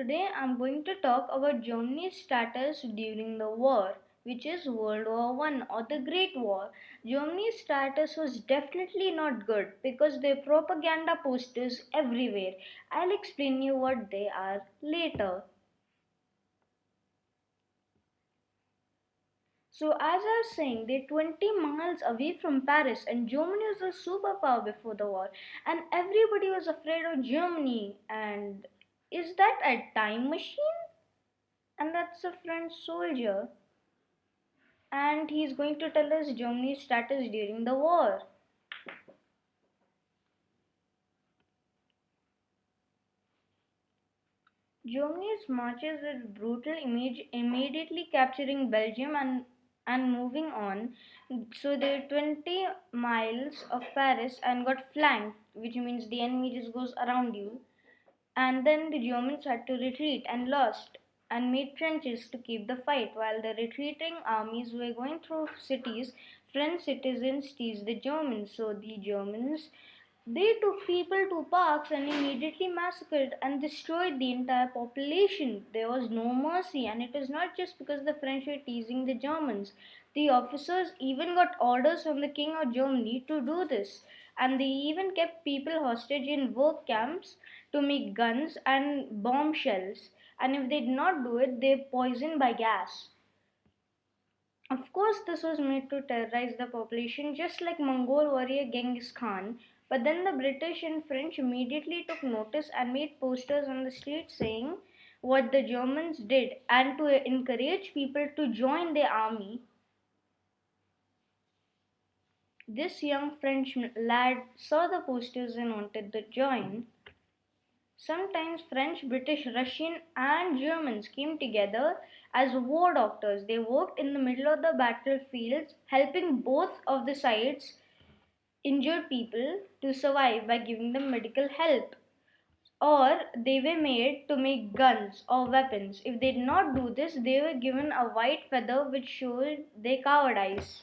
today I'm going to talk about Germany's status during the war, which is World War One or the Great War. Germany's status was definitely not good because there are propaganda posters everywhere. I'll explain you what they are later. So, as I was saying, they're 20 miles away from Paris, and Germany was a superpower before the war, and everybody was afraid of Germany. And is that a time machine? And that's a French soldier, and he's going to tell us Germany's status during the war. Germany's marches were brutal, immediately capturing Belgium and moving on. So they were 20 miles of Paris and got flanked, which means the enemy just goes around you. And then the Germans had to retreat and lost and made trenches to keep the fight. While the retreating armies were going through cities, French citizens teased the Germans. So the Germans they took people to parks and immediately massacred and destroyed the entire population. There was no mercy, and it was not just because the French were teasing the Germans. The officers even got orders from the King of Germany to do this, and they even kept people hostage in work camps to make guns and bomb shells. And if they did not do it, they poisoned by gas. Of course, this was made to terrorize the population, just like Mongol warrior Genghis Khan. But then the British and French immediately took notice and made posters on the streets saying what the Germans did and to encourage people to join their army. This young French lad saw the posters and wanted to join. Sometimes French, British, Russian, and Germans came together as war doctors. They worked in the middle of the battlefields, helping both of the sides injured people to survive by giving them medical help. Or they were made to make guns or weapons. If they did not do this, they were given a white feather which showed their cowardice.